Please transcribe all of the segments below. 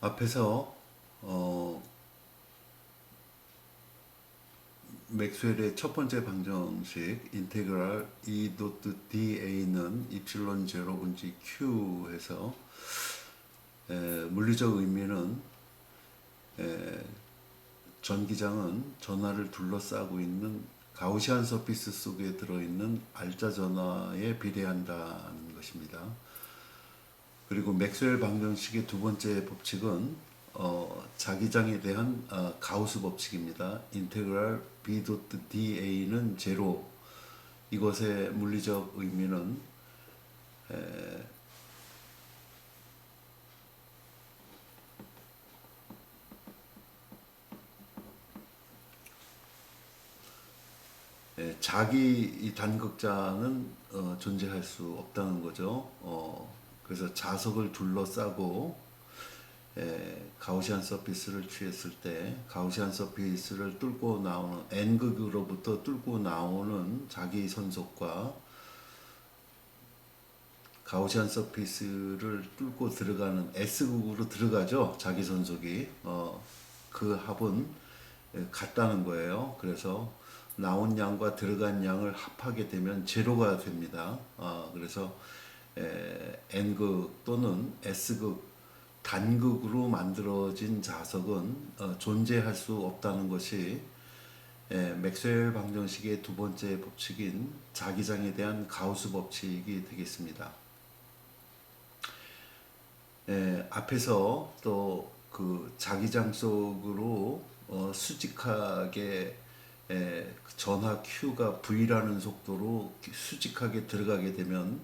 앞에서 어, 맥스웰의 첫 번째 방정식 인테그랄 E.dA는 입실론 제로분지 Q 해서 물리적 의미는 전기장은 전하를 둘러싸고 있는 가우시안 서피스 속에 들어있는 알짜 전하에 비례한다는 것입니다. 그리고 맥스웰 방정식의 두 번째 법칙은 자기장에 대한 가우스 법칙입니다. 인테그랄 B.dA는 제로. 이것의 물리적 의미는 자기 이 단극자는 존재할 수 없다는 거죠. 그래서 자석을 둘러싸고 가우시안 서피스를 취했을 때 가우시안 서피스를 뚫고 나오는 n극으로부터 뚫고 나오는 자기 선속과 가우시안 서피스를 뚫고 들어가는 S극으로 들어가죠. 자기 선속이 그 합은 같다는 거예요. 그래서 나온 양과 들어간 양을 합하게 되면 제로가 됩니다. 그래서 n극 또는 s극 단극으로 만들어진 자석은 존재할 수 없다는 것이 맥스웰 방정식의 두 번째 법칙인 자기장에 대한 가우스 법칙이 되겠습니다. 앞에서 또 그 자기장 속으로 수직하게 전하 Q가 V라는 속도로 수직하게 들어가게 되면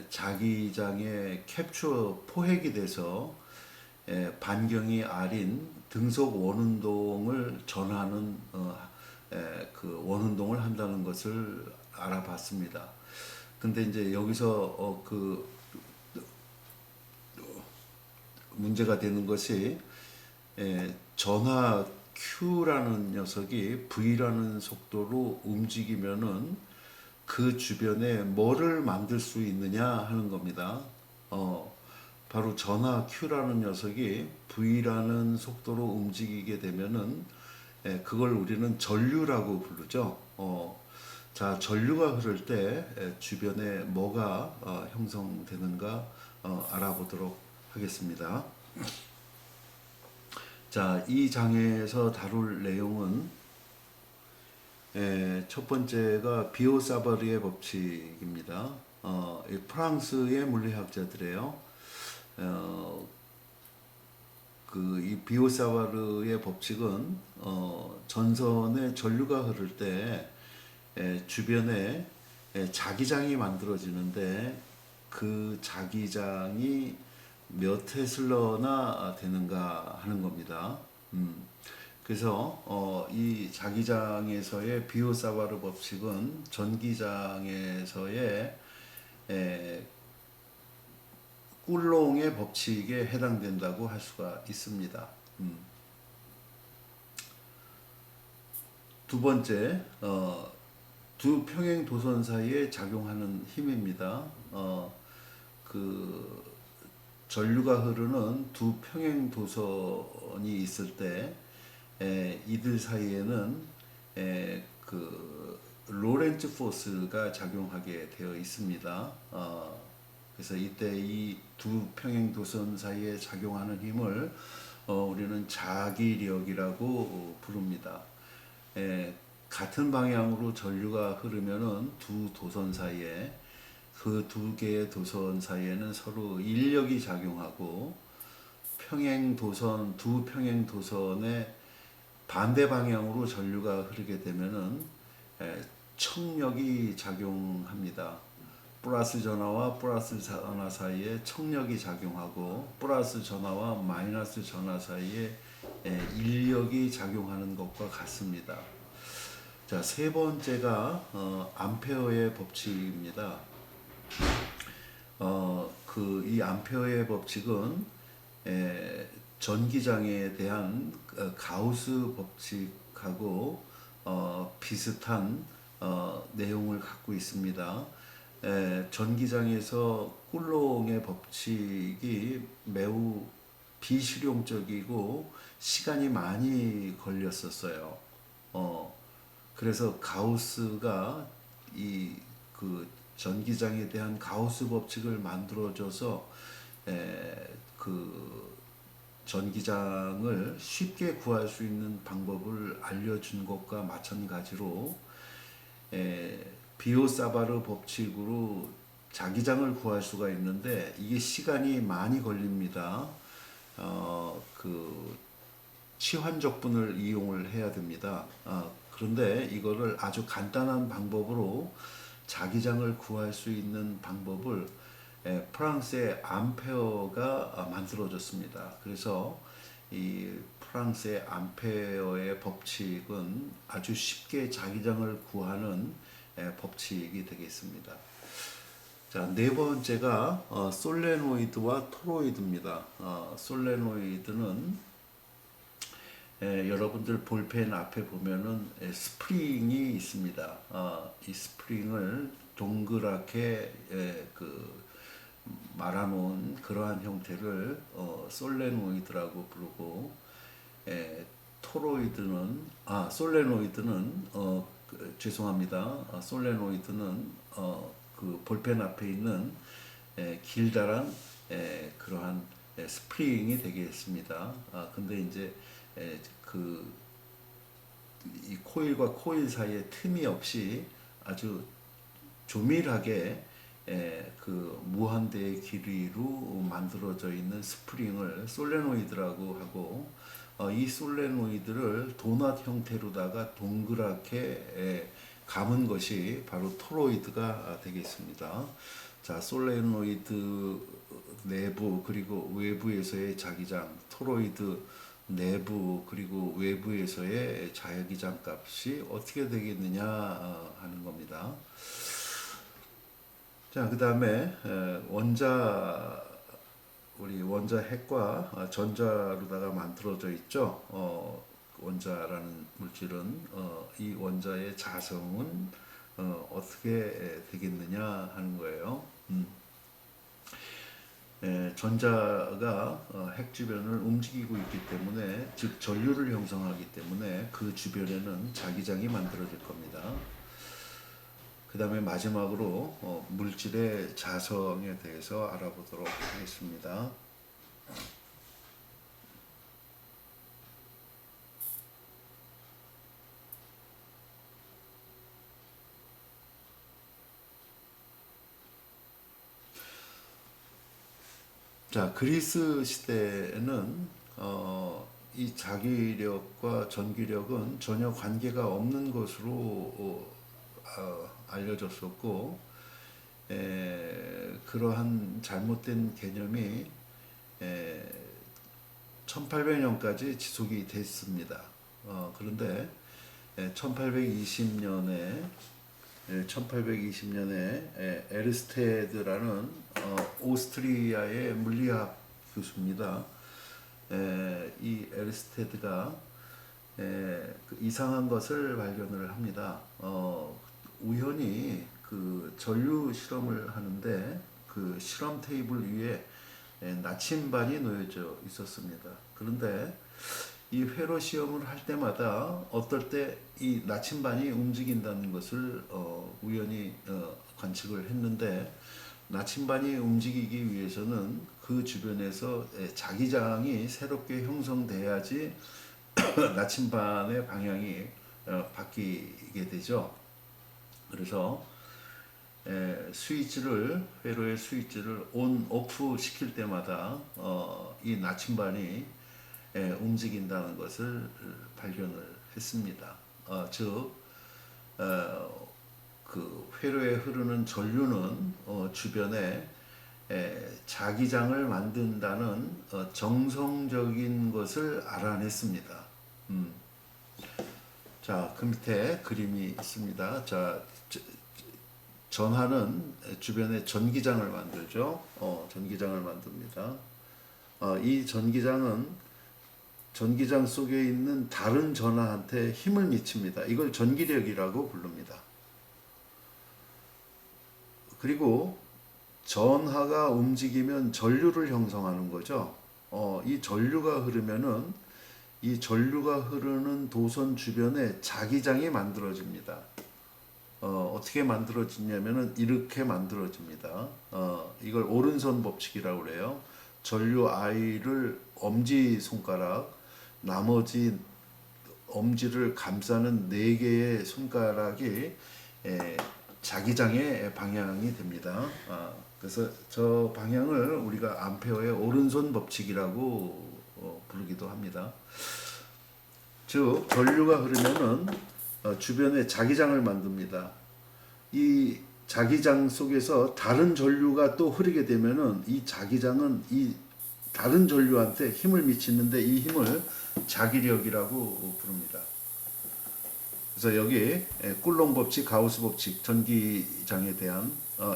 자기장의 캡처 포획이 돼서 반경이 R인 등속 원운동을 전하는 그 원운동을 한다는 것을 알아봤습니다. 근데 이제 여기서 그 문제가 되는 것이 전하 Q라는 녀석이 V라는 속도로 움직이면은 그 주변에 뭐를 만들 수 있느냐 하는 겁니다. 바로 전하 Q라는 녀석이 V라는 속도로 움직이게 되면은 그걸 우리는 전류라고 부르죠. 자, 전류가 흐를 때 주변에 뭐가 형성되는가 알아보도록 하겠습니다. 자, 이 장에서 다룰 내용은 첫 번째가 비오사바르의 법칙입니다. 프랑스의 물리학자들이에요. 이 비오사바르의 법칙은 전선에 전류가 흐를 때 주변에 자기장이 만들어지는데 그 자기장이 몇 테슬러나 되는가 하는 겁니다. 그래서 이 자기장에서의 비오사바르 법칙은 전기장에서의 꿀롱의 법칙에 해당된다고 할 수가 있습니다. 두 번째, 두 평행 도선 사이에 작용하는 힘입니다. 그 전류가 흐르는 두 평행 도선이 있을 때 이들 사이에는 그 로렌츠 포스가 작용하게 되어 있습니다. 그래서 이때 이 두 평행 도선 사이에 작용하는 힘을 우리는 자기력이라고 부릅니다. 같은 방향으로 전류가 흐르면은 두 도선 사이에 그 두 개의 도선 사이에는 서로 인력이 작용하고 두 평행 도선의 반대 방향으로 전류가 흐르게 되면은 척력이 작용합니다. 플러스 전하와 플러스 전하 사이에 척력이 작용하고 플러스 전하와 마이너스 전하 사이에 인력이 작용하는 것과 같습니다. 자, 세 번째가 암페어의 법칙입니다. 이 암페어의 법칙은 전기장에 대한 가우스 법칙하고 비슷한 내용을 갖고 있습니다. 전기장에서 꿀롱의 법칙이 매우 비실용적이고 시간이 많이 걸렸었어요. 그래서 가우스가 이 그 전기장에 대한 가우스 법칙을 만들어줘서 그 전기장을 쉽게 구할 수 있는 방법을 알려준 것과 마찬가지로 비오사바르 법칙으로 자기장을 구할 수가 있는데 이게 시간이 많이 걸립니다. 그 치환적분을 이용을 해야 됩니다. 그런데 이거를 아주 간단한 방법으로 자기장을 구할 수 있는 방법을 프랑스의 암페어가 만들어졌습니다. 그래서 이 프랑스의 암페어의 법칙은 아주 쉽게 자기장을 구하는 법칙이 되겠습니다. 자, 네 번째가 솔레노이드와 토로이드입니다. 솔레노이드는 여러분들 볼펜 앞에 보면은 스프링이 있습니다. 이 스프링을 동그랗게 그 말아놓은 그러한 형태를 솔레노이드라고 부르고, 토로이드는 솔레노이드는 죄송합니다. 솔레노이드는 그 볼펜 앞에 있는 길다란 그러한 스프링이 되겠습니다. 근데 이제 그 이 코일과 코일 사이에 틈이 없이 아주 조밀하게 그 무한대의 길이로 만들어져 있는 스프링을 솔레노이드라고 하고, 이 솔레노이드를 도넛 형태로다가 동그랗게 감은 것이 바로 토로이드가 되겠습니다. 자, 솔레노이드 내부 그리고 외부에서의 자기장, 토로이드 내부 그리고 외부에서의 자기장 값이 어떻게 되겠느냐 하는 겁니다. 자, 그 다음에 우리 원자 핵과 전자로다가 만들어져 있죠. 원자라는 물질은 이 원자의 자성은 어떻게 되겠느냐 하는 거예요. 전자가 핵 주변을 움직이고 있기 때문에, 즉 전류를 형성하기 때문에 그 주변에는 자기장이 만들어질 겁니다. 그 다음에 마지막으로 물질의 자성에 대해서 알아보도록 하겠습니다. 자, 그리스 시대에는 이 자기력과 전기력은 전혀 관계가 없는 것으로 알려졌었고, 그러한 잘못된 개념이 1800년까지 지속이 됐습니다. 그런데 1820년에 에르스테드라는 오스트리아의 물리학 교수입니다. 이 에르스테드가 그 이상한 것을 발견을 합니다. 우연히 그 전류 실험을 하는데 그 실험 테이블 위에 나침반이 놓여져 있었습니다. 그런데 이 회로 시험을 할 때마다 어떨 때 이 나침반이 움직인다는 것을 우연히 관측을 했는데, 나침반이 움직이기 위해서는 그 주변에서 자기장이 새롭게 형성돼야지 나침반의 방향이 바뀌게 되죠. 그래서 회로의 스위치를 온, 오프 시킬 때마다 이 나침반이 움직인다는 것을 발견을 했습니다. 즉, 그 회로에 흐르는 전류는 주변에 자기장을 만든다는 정성적인 것을 알아냈습니다. 자, 그 밑에 그림이 있습니다. 자, 전하는 주변에 전기장을 만들죠. 전기장을 만듭니다. 이 전기장은 전기장 속에 있는 다른 전하한테 힘을 미칩니다. 이걸 전기력이라고 부릅니다. 그리고 전하가 움직이면 전류를 형성하는 거죠. 이 전류가 흐르면은 이 전류가 흐르는 도선 주변에 자기장이 만들어집니다. 어떻게 만들어지냐면은 이렇게 만들어집니다. 이걸 오른손 법칙이라고 그래요. 전류 I를 엄지 손가락, 나머지 엄지를 감싸는 4개의 손가락이 자기장의 방향이 됩니다. 그래서 저 방향을 우리가 암페어의 오른손 법칙이라고 부르기도 합니다. 즉 전류가 흐르면은 주변에 자기장을 만듭니다. 이 자기장 속에서 다른 전류가 또 흐르게 되면은 이 자기장은 이 다른 전류한테 힘을 미치는데 이 힘을 자기력이라고 부릅니다. 그래서 여기 꿀롱 법칙, 가우스 법칙, 전기장에 대한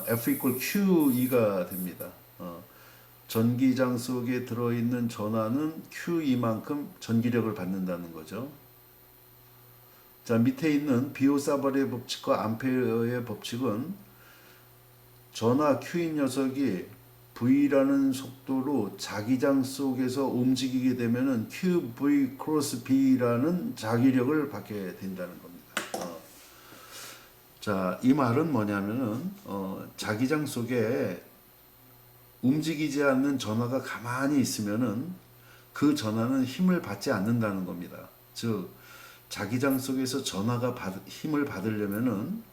F equal QE가 됩니다. 전기장 속에 들어있는 전하는 QE만큼 전기력을 받는다는 거죠. 자, 밑에 있는 비오사발의 법칙과 암페어의 법칙은 전하 Q인 녀석이 V라는 속도로 자기장 속에서 움직이게 되면은 QV 크로스 B라는 자기력을 받게 된다는 겁니다. 자, 이 말은 뭐냐면은 자기장 속에 움직이지 않는 전하가 가만히 있으면은 그 전하는 힘을 받지 않는다는 겁니다. 즉 자기장 속에서 전하가 힘을 받으려면은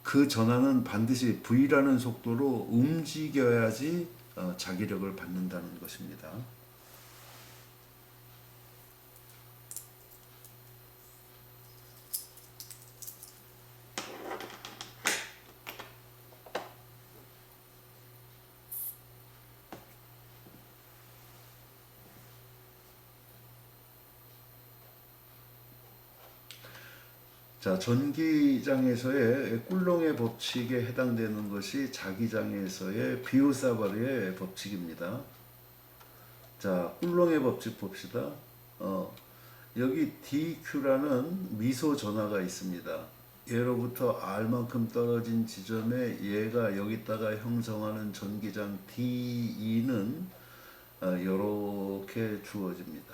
그 전하는 반드시 V라는 속도로 움직여야지 자기력을 받는다는 것입니다. 자, 전기장에서의 꿀롱의 법칙에 해당되는 것이 자기장에서의 비오사바르의 법칙입니다. 자, 꿀롱의 법칙 봅시다. 여기 DQ라는 미소 전하가 있습니다. 얘로부터 R만큼 떨어진 지점에 얘가 여기다가 형성하는 전기장 DE는 이렇게 주어집니다.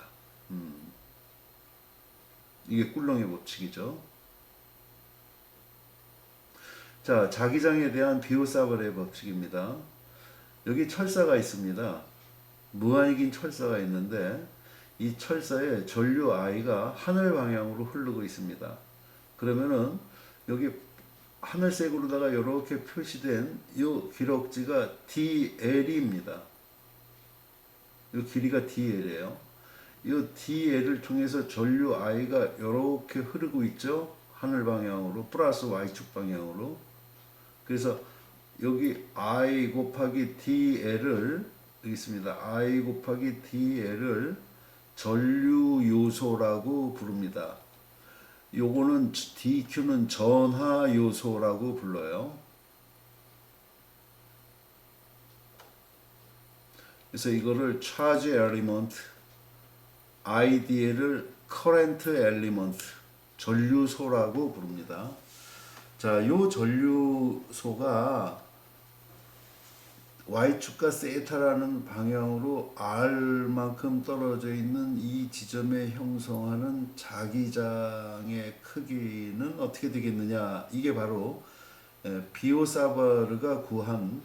이게 꿀롱의 법칙이죠. 자, 자기장에 대한 비오사발의 법칙입니다. 여기 철사가 있습니다. 무한히 긴 철사가 있는데 이 철사에 전류 I가 하늘 방향으로 흐르고 있습니다. 그러면은 여기 하늘색으로다가 이렇게 표시된 이 기록지가 DL입니다. 이 길이가 DL이에요. 이 DL을 통해서 전류 I가 이렇게 흐르고 있죠. 하늘 방향으로 플러스 Y축 방향으로. 그래서 여기 I 곱하기 DL을 여기 있습니다. I 곱하기 DL을 전류 요소라고 부릅니다. 요거는 DQ는 전하 요소라고 불러요. 그래서 이거를 charge element, IDL을 current element, 전류소라고 부릅니다. 자, 요 전류소가 Y축과 세타라는 방향으로 R만큼 떨어져 있는 이 지점에 형성하는 자기장의 크기는 어떻게 되겠느냐? 이게 바로 비오사바르가 구한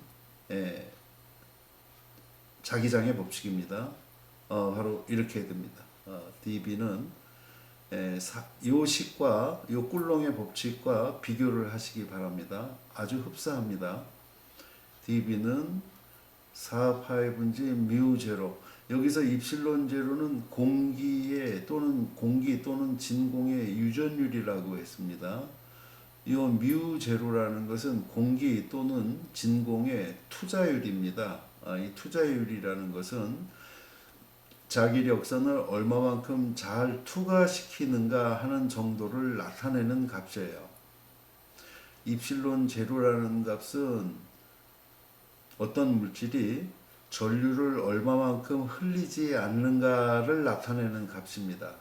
자기장의 법칙입니다. 바로 이렇게 됩니다. dB는 요 식과 요 꿀롱의 법칙과 비교를 하시기 바랍니다. 아주 흡사합니다. dB는 4파이분지 뮤 제로. 여기서 입실론 제로는 공기의 또는 공기 또는 진공의 유전율이라고 했습니다. 이 뮤 제로라는 것은 공기 또는 진공의 투자율입니다. 이 투자율이라는 것은 자기력선을 얼마만큼 잘 투과시키는가 하는 정도를 나타내는 값이에요. 입실론 제로라는 값은 어떤 물질이 전류를 얼마만큼 흘리지 않는가를 나타내는 값입니다.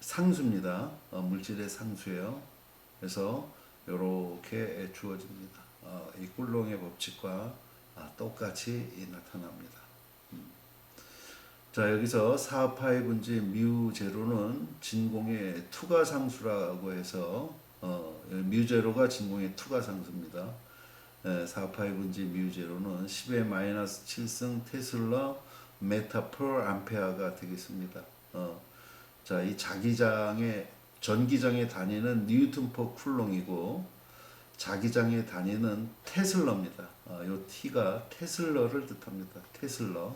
상수입니다. 물질의 상수예요. 그래서 이렇게 주어집니다. 이 꿀롱의 법칙과 똑같이 나타납니다. 자, 여기서 4파이 분지 뮤 제로는 진공의 투가상수라고 해서 뮤 제로가 진공의 투가상수입니다. 4파이 분지 뮤 제로는 10의 마이너스 7승 테슬라 메타 per 암페어가 되겠습니다. 자, 이 자기장의 전기장의 단위는 뉴턴 퍼 쿨롱이고 자기장의 단위는 테슬러입니다. 요 T가 테슬러를 뜻합니다. 테슬러.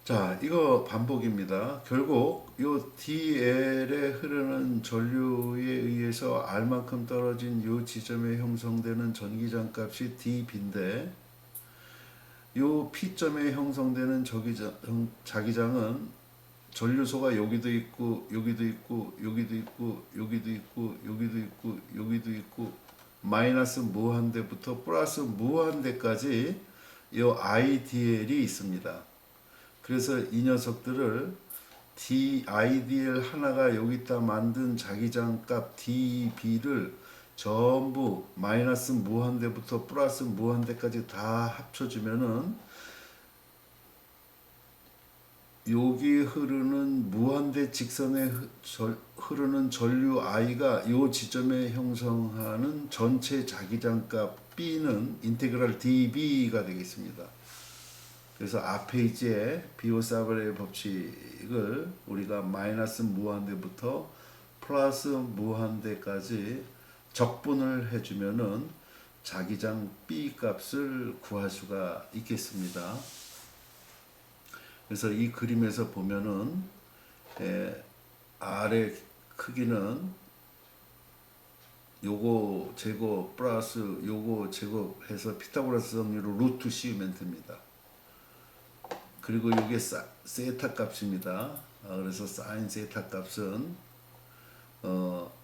자, 이거 반복입니다. 결국 요 DL에 흐르는 전류에 의해서 R만큼 떨어진 요 지점에 형성되는 전기장 값이 dB인데 요 P점에 형성되는 자기장은 전류소가 여기도 있고 여기도 있고 여기도 있고 여기도 있고 여기도 있고 여기도 있고 마이너스 무한대부터 플러스 무한대까지 요 IDL이 있습니다. 그래서 이 녀석들을 IDL 하나가 여기다 만든 자기장 값 dB를 전부 마이너스 무한대부터 플러스 무한대까지 다 합쳐주면은 여기 흐르는 무한대 직선에 흐르는 전류 I가 이 지점에 형성하는 전체 자기장 값 B는 인테그랄 dB가 되겠습니다. 그래서 앞에 이제 비오사브레의 법칙을 우리가 마이너스 무한대부터 플러스 무한대까지 적분을 해주면은 자기장 B 값을 구할 수가 있겠습니다. 그래서 이 그림에서 보면은 R의 크기는 요거 제곱 플러스 요거 제곱해서 피타고라스 정리로 루트 씌우면 됩니다. 그리고 이게 세타 값입니다. 그래서 사인 세타 값은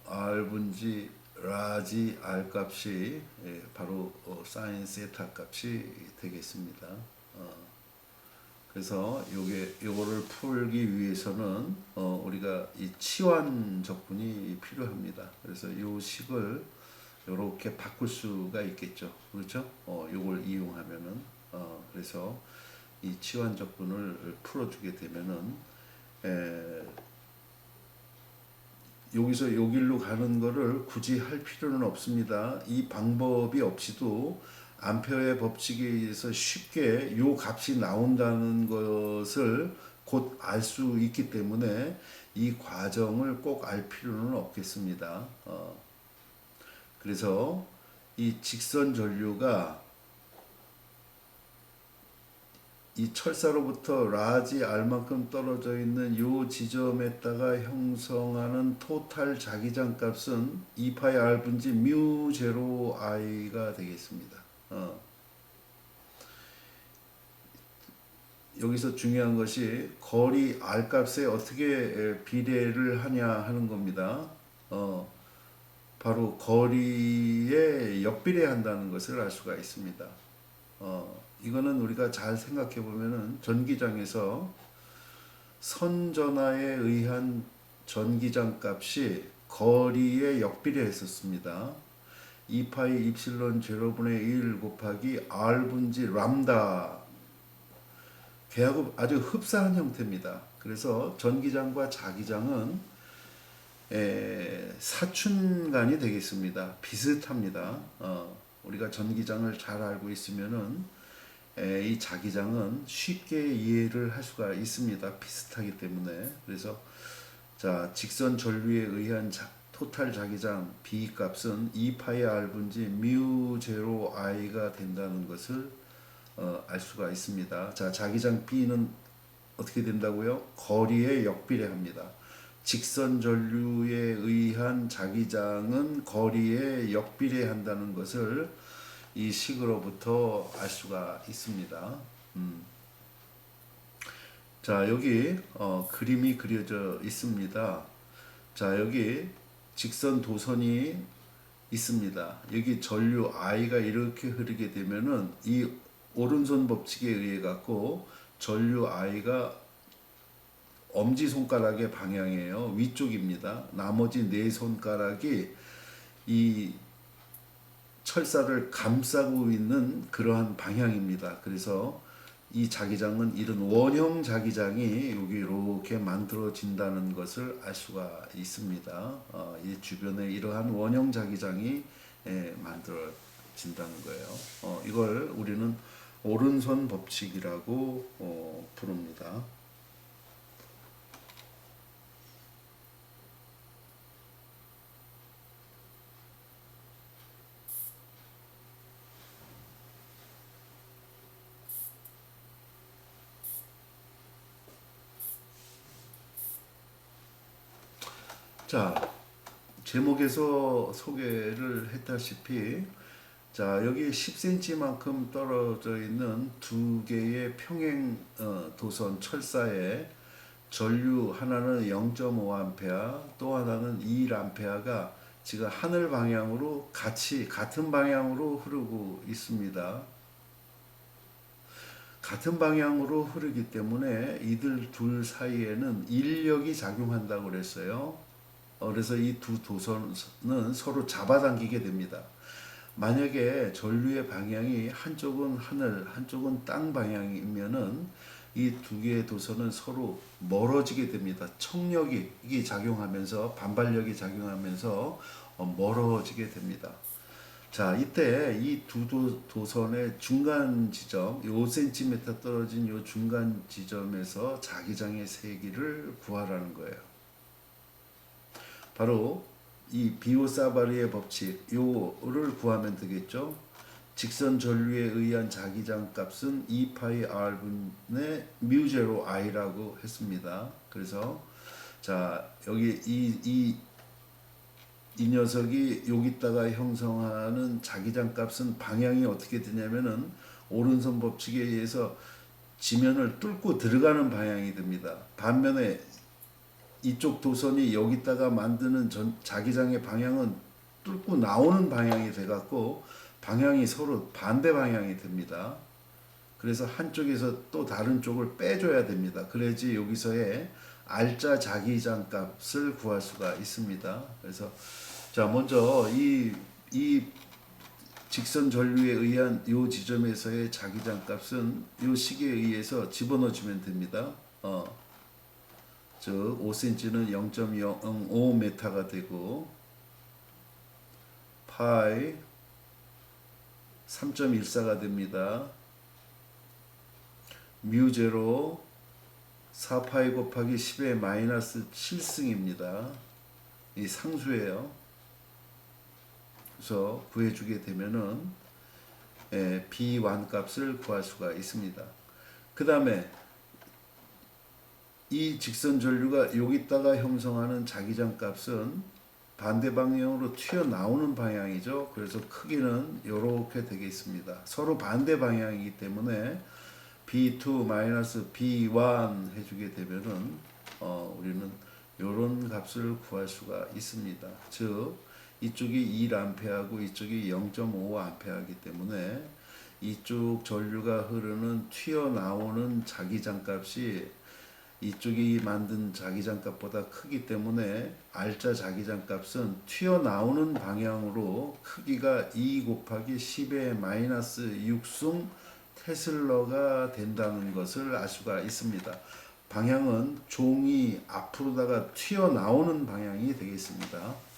R 분지 라지 R 값이 바로 사인 세타 값이 되겠습니다. 그래서 요거를 풀기 위해서는 우리가 이 치환 적분이 필요합니다. 그래서 요 식을 요렇게 바꿀 수가 있겠죠. 그렇죠? 요걸 이용하면은 그래서 이 치환 적분을 풀어주게 되면은 여기서 여길로 가는 거를 굳이 할 필요는 없습니다. 이 방법이 없이도 암페어의 법칙에 의해서 쉽게 요 값이 나온다는 것을 곧 알 수 있기 때문에 이 과정을 꼭 알 필요는 없겠습니다. 그래서 이 직선 전류가 이 철사로부터 라지 R만큼 떨어져 있는 요 지점에다가 형성하는 토탈 자기장 값은 2파이 R 분지 뮤 제로 I가 되겠습니다. 여기서 중요한 것이 거리 R 값에 어떻게 비례를 하냐 하는 겁니다. 바로 거리에 역비례한다는 것을 알 수가 있습니다. 이거는 우리가 잘 생각해 보면은 전기장에서 선전하에 의한 전기장 값이 거리에 역비례했었습니다. 2파이 입실론 제로분의 1 곱하기 R 분지 람다 걔하고 아주 흡사한 형태입니다. 그래서 전기장과 자기장은 사춘간이 되겠습니다. 비슷합니다. 우리가 전기장을 잘 알고 있으면은 이 자기장은 쉽게 이해를 할 수가 있습니다. 비슷하기 때문에. 그래서 자, 직선 전류에 의한 토탈 자기장 B 값은 2파이 R 분지 뮤 제로 I가 된다는 것을 알 수가 있습니다. 자, 자기장 B는 어떻게 된다고요? 거리에 역비례합니다. 직선 전류에 의한 자기장은 거리에 역비례한다는 것을 이 식으로부터 알 수가 있습니다. 자, 여기 그림이 그려져 있습니다. 자, 여기 직선 도선이 있습니다. 여기 전류 I가 이렇게 흐르게 되면은 이 오른손 법칙에 의해 갖고 전류 I가 엄지손가락의 방향이에요. 위쪽입니다. 나머지 네 손가락이 이 철사를 감싸고 있는 그러한 방향입니다. 그래서 이 자기장은 이런 원형 자기장이 여기 이렇게 만들어진다는 것을 알 수가 있습니다. 이 주변에 이러한 원형 자기장이 만들어진다는 거예요. 이걸 우리는 오른손 법칙이라고 부릅니다. 자, 제목에서 소개를 했다시피 자, 여기 10cm만큼 떨어져 있는 두 개의 평행 도선 철사에 전류 하나는 0.5A, 또 하나는 21A가 지금 하늘 방향으로 같은 방향으로 흐르고 있습니다. 같은 방향으로 흐르기 때문에 이들 둘 사이에는 인력이 작용한다고 그랬어요. 그래서 이 두 도선은 서로 잡아당기게 됩니다. 만약에 전류의 방향이 한쪽은 하늘, 한쪽은 땅 방향이면은 이 두 개의 도선은 서로 멀어지게 됩니다. 청력이 작용하면서 반발력이 작용하면서 멀어지게 됩니다. 자, 이때 이 두 도선의 중간 지점, 5cm 떨어진 이 중간 지점에서 자기장의 세기를 구하라는 거예요. 바로 이 비오사바리의 법칙 요를 구하면 되겠죠. 직선 전류에 의한 자기장 값은 2파이 r분의 뮤제로 i라고 했습니다. 그래서 자, 여기 이 녀석이 여기다가 형성하는 자기장 값은 방향이 어떻게 되냐면은 오른손 법칙에 의해서 지면을 뚫고 들어가는 방향이 됩니다. 반면에 이쪽 도선이 여기다가 만드는 자기장의 방향은 뚫고 나오는 방향이 돼갖고 방향이 서로 반대 방향이 됩니다. 그래서 한쪽에서 또 다른 쪽을 빼줘야 됩니다. 그래야지 여기서의 알짜 자기장 값을 구할 수가 있습니다. 그래서 자, 먼저 이 직선 전류에 의한 이 지점에서의 자기장 값은 이 식에 의해서 집어넣어주면 됩니다. 즉 5cm는 0.05m가 되고 파이 3.14가 됩니다. 뮤제로 4파이 곱하기 10의 마이너스 7승입니다. 이 상수예요. 그래서 구해주게 되면은 B1 값을 구할 수가 있습니다. 그 다음에 이 직선 전류가 여기다가 형성하는 자기장 값은 반대 방향으로 튀어나오는 방향이죠. 그래서 크기는 이렇게 되겠습니다. 서로 반대 방향이기 때문에 B2-B1 해주게 되면은 우리는 이런 값을 구할 수가 있습니다. 즉 이쪽이 1A하고 이쪽이 0.5A이기 때문에 이쪽 전류가 흐르는 튀어나오는 자기장 값이 이쪽이 만든 자기장 값보다 크기 때문에 알짜 자기장 값은 튀어나오는 방향으로 크기가 2 곱하기 10의 마이너스 6승 테슬러가 된다는 것을 알 수가 있습니다. 방향은 종이 앞으로다가 튀어나오는 방향이 되겠습니다.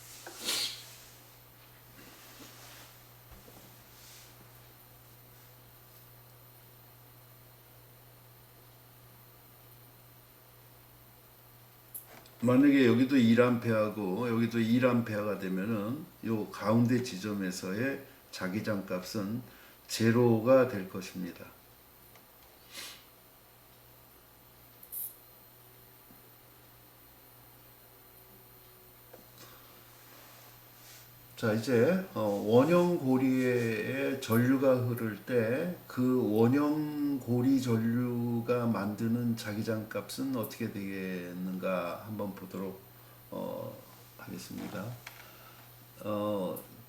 만약에 여기도 1A하고 여기도 1A가 되면은 요 가운데 지점에서의 자기장 값은 제로가 될 것입니다. 자, 이제 원형 고리에 전류가 흐를 때 그 원형 고리 전류가 만드는 자기장 값은 어떻게 되겠는가 한번 보도록 하겠습니다.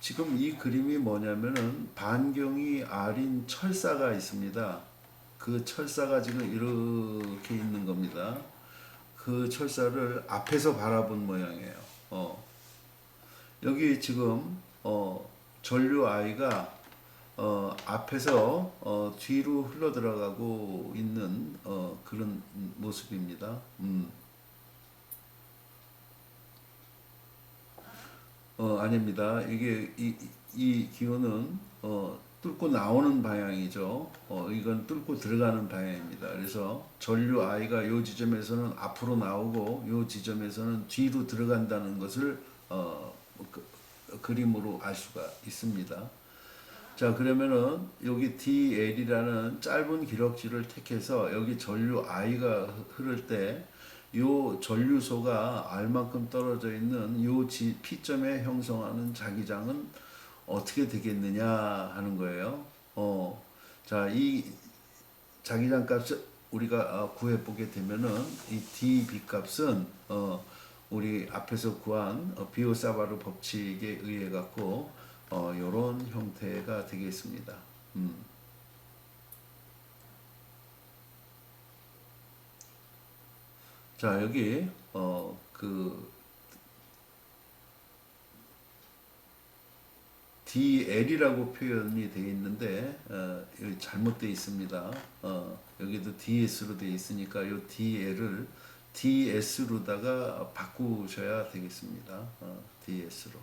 지금 이 그림이 뭐냐면은 반경이 R인 철사가 있습니다. 그 철사가 지금 이렇게 있는 겁니다. 그 철사를 앞에서 바라본 모양이에요. 여기 지금 전류 I가 앞에서 뒤로 흘러 들어가고 있는 그런 모습입니다. 아닙니다. 이게 이 기호는 뚫고 나오는 방향이죠. 이건 뚫고 들어가는 방향입니다. 그래서 전류 I가 이 지점에서는 앞으로 나오고 이 지점에서는 뒤로 들어간다는 것을 그림으로 알 수가 있습니다. 자, 그러면은 여기 DL이라는 짧은 기럭지를 택해서 여기 전류 I가 흐를 때 요 전류소가 R만큼 떨어져 있는 요 P점에 형성하는 자기장은 어떻게 되겠느냐 하는 거예요. 자, 이 자기장 값을 우리가 구해 보게 되면은 이 dB 값은 우리 앞에서 구한 비오사바르 법칙에 의해 갖고 요런 형태가 되겠습니다. 자, 여기 그 DL이라고 표현이 되어 있는데 여기 잘못되어 있습니다. 여기도 DS로 되어 있으니까 이 DL을 DS로다가 바꾸셔야 되겠습니다. DS로.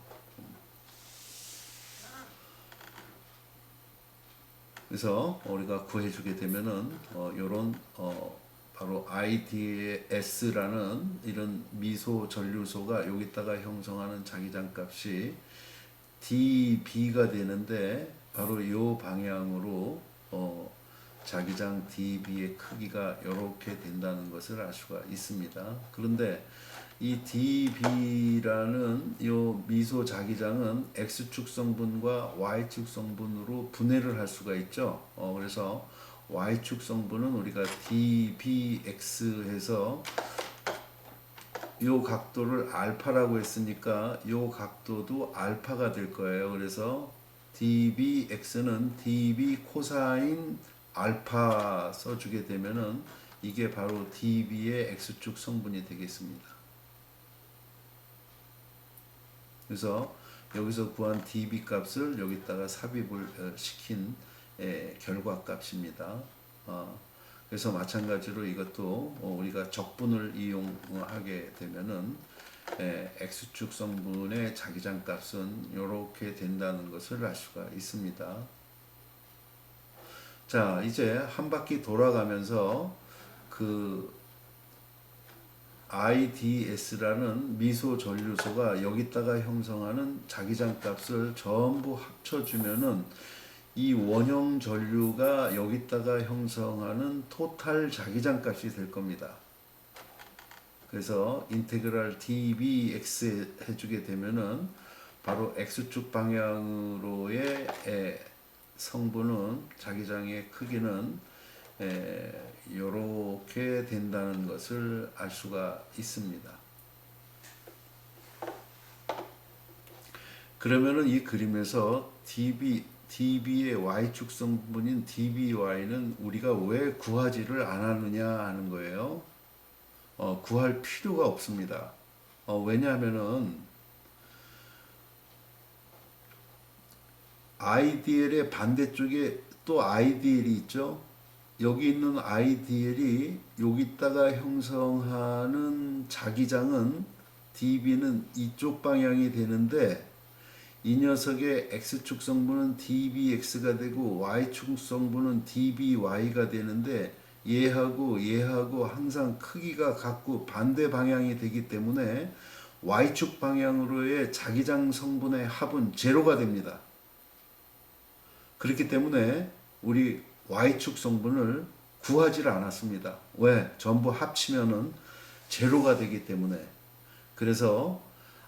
그래서 우리가 구해주게 되면은 요런 바로 IDS라는 이런 미소 전류소가 여기다가 형성하는 자기장 값이 dB가 되는데 바로 이 방향으로 자기장 dB의 크기가 이렇게 된다는 것을 알 수가 있습니다. 그런데 이 dB라는 이 미소 자기장은 X축 성분과 Y축 성분으로 분해를 할 수가 있죠. 그래서 Y축 성분은 우리가 dBx 해서 요 각도를 알파라고 했으니까 요 각도도 알파가 될 거예요. 그래서 dBx는 dB 코사인 알파 써주게 되면은 이게 바로 dB의 X축 성분이 되겠습니다. 그래서 여기서 구한 dB 값을 여기다가 삽입을 시킨 결과 값입니다. 그래서 마찬가지로 이것도 우리가 적분을 이용하게 되면은 X축 성분의 자기장 값은 이렇게 된다는 것을 알 수가 있습니다. 자, 이제 한 바퀴 돌아가면서 그 IDS라는 미소 전류소가 여기다가 형성하는 자기장 값을 전부 합쳐주면은 이 원형 전류가 여기다가 형성하는 토탈 자기장 값이 될 겁니다. 그래서 인테그랄 dBx 해주게 되면은 바로 X축 방향으로의 성분은 자기장의 크기는 이렇게 된다는 것을 알 수가 있습니다. 그러면은 이 그림에서 dB의 Y축 성분인 dBy는 우리가 왜 구하지를 않았느냐 하는 거예요. 구할 필요가 없습니다. 왜냐하면은 IDL의 반대쪽에 또 IDL이 있죠. 여기 있는 IDL이 여기다가 형성하는 자기장은 dB는 이쪽 방향이 되는데 이 녀석의 X축 성분은 dBx가 되고 Y축 성분은 dBy가 되는데 얘하고 항상 크기가 같고 반대 방향이 되기 때문에 Y축 방향으로의 자기장 성분의 합은 제로가 됩니다. 그렇기 때문에 우리 Y축 성분을 구하지를 않았습니다. 왜? 전부 합치면은 제로가 되기 때문에. 그래서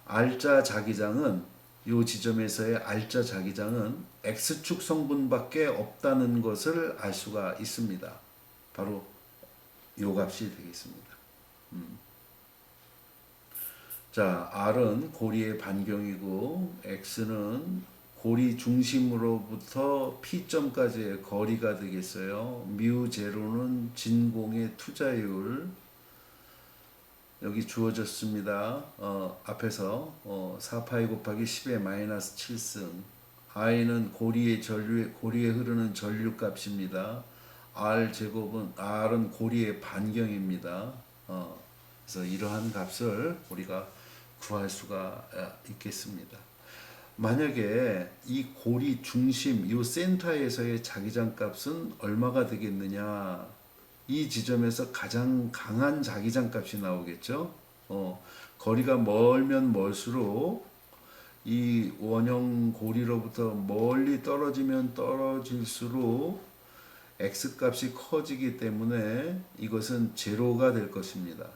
R자 자기장은 이 지점에서의 R자 자기장은 X축 성분밖에 없다는 것을 알 수가 있습니다. 바로 이 값이 되겠습니다. 자, R은 고리의 반경이고 X는 고리 중심으로부터 P점까지의 거리가 되겠어요. 뮤 제로는 진공의 투자율, 여기 주어졌습니다. 앞에서 4파이 곱하기 10의 마이너스 7승. I는 고리에 흐르는 전류 값입니다. R 제곱은 R은 고리의 반경입니다. 그래서 이러한 값을 우리가 구할 수가 있겠습니다. 만약에 이 고리 중심, 이 센터에서의 자기장 값은 얼마가 되겠느냐? 이 지점에서 가장 강한 자기장 값이 나오겠죠. 거리가 멀면 멀수록 이 원형 고리로부터 멀리 떨어지면 떨어질수록 x 값이 커지기 때문에 이것은 제로가 될 것입니다.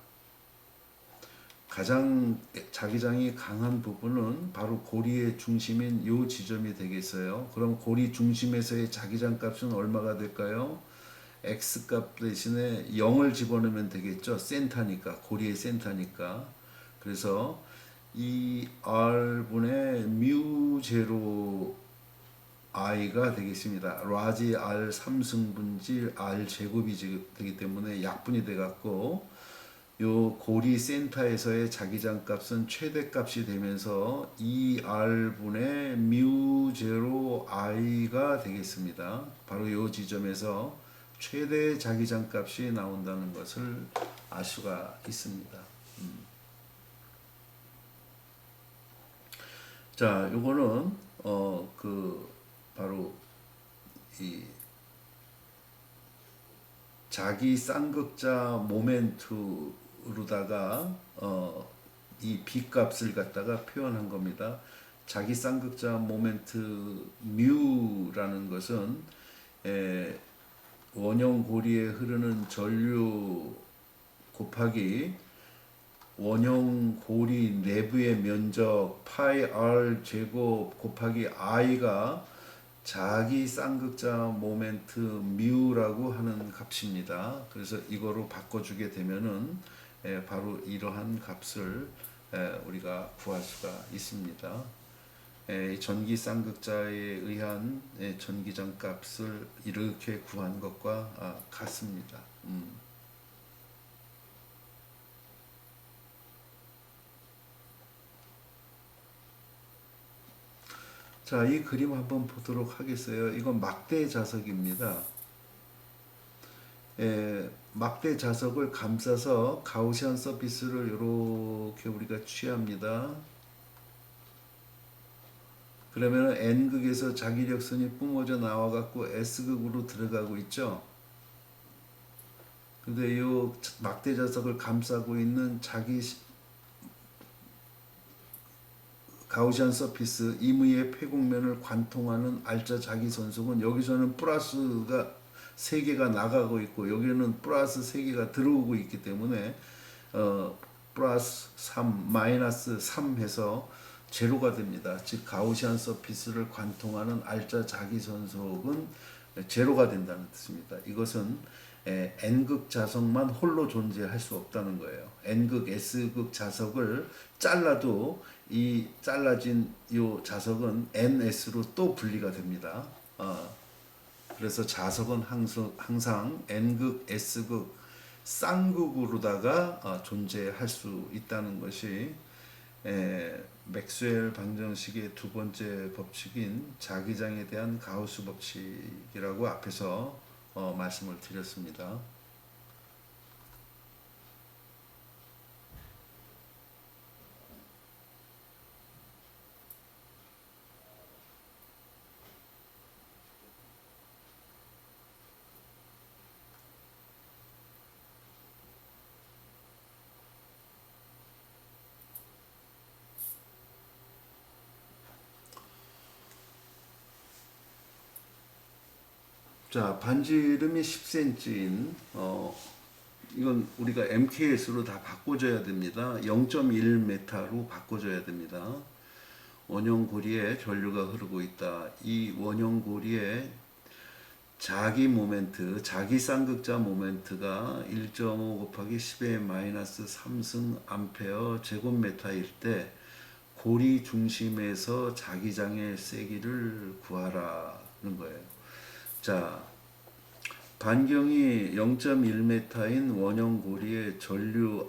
가장 자기장이 강한 부분은 바로 고리의 중심인 이 지점이 되겠어요. 그럼 고리 중심에서의 자기장 값은 얼마가 될까요? x 값 대신에 0을 집어넣으면 되겠죠. 센터니까, 고리의 센터니까. 그래서 이 r분의 뮤 제로 i가 되겠습니다. 라지 r 3승분지 r 제곱이 되기 때문에 약분이 돼 갖고 요 고리 센터에서의 자기장 값은 최대값이 되면서 2r분의 뮤 제로 i가 되겠습니다. 바로 요 지점에서 최대 자기장 값이 나온다는 것을 알 수가 있습니다. 자, 요거는 바로 이 자기 쌍극자 모멘트로다가 이 B 값을 갖다가 표현한 겁니다. 자기 쌍극자 모멘트 뮤라는 것은 원형 고리에 흐르는 전류 곱하기 원형 고리 내부의 면적 파이 r 제곱 곱하기 i가 자기 쌍극자 모멘트 뮤라고 하는 값입니다. 그래서 이거로 바꿔주게 되면은 바로 이러한 값을 우리가 구할 수가 있습니다. 전기 쌍극자에 의한 전기장 값을 이렇게 구한 것과 같습니다. 자, 이 그림 한번 보도록 하겠어요. 이건 막대 자석입니다. 막대 자석을 감싸서 가우시안 서피스를 이렇게 우리가 취합니다. 그러면 N극에서 자기력선이 뿜어져 나와갖고 S극으로 들어가고 있죠. 근데 이 막대 자석을 감싸고 있는 가우시안 서피스 임의의 폐곡면을 관통하는 R자 자기선속은 여기서는 플러스가 3개가 나가고 있고 여기는 플러스 3개가 들어오고 있기 때문에 플러스 3, 마이너스 3 해서 제로가 됩니다. 즉 가우시안 서피스를 관통하는 R자 자기선속은 제로가 된다는 뜻입니다. 이것은 N극 자석만 홀로 존재할 수 없다는 거예요. N극, S극 자석을 잘라도 이 잘라진 이 자석은 NS로 또 분리가 됩니다. 그래서 자석은 항상 N극, S극, 쌍극으로다가 존재할 수 있다는 것이 맥스웰 방정식의 두 번째 법칙인 자기장에 대한 가우스 법칙이라고 앞에서 말씀을 드렸습니다. 자, 반지름이 10cm인 이건 우리가 MKS로 다 바꿔줘야 됩니다. 0.1m로 바꿔줘야 됩니다. 원형 고리에 전류가 흐르고 있다. 이 원형 고리에 자기 모멘트, 자기 쌍극자 모멘트가 1.5 곱하기 10의 마이너스 3승 암페어 제곱미터일 때 고리 중심에서 자기장의 세기를 구하라는 거예요. 자, 반경이 0.1m인 원형 고리의 전류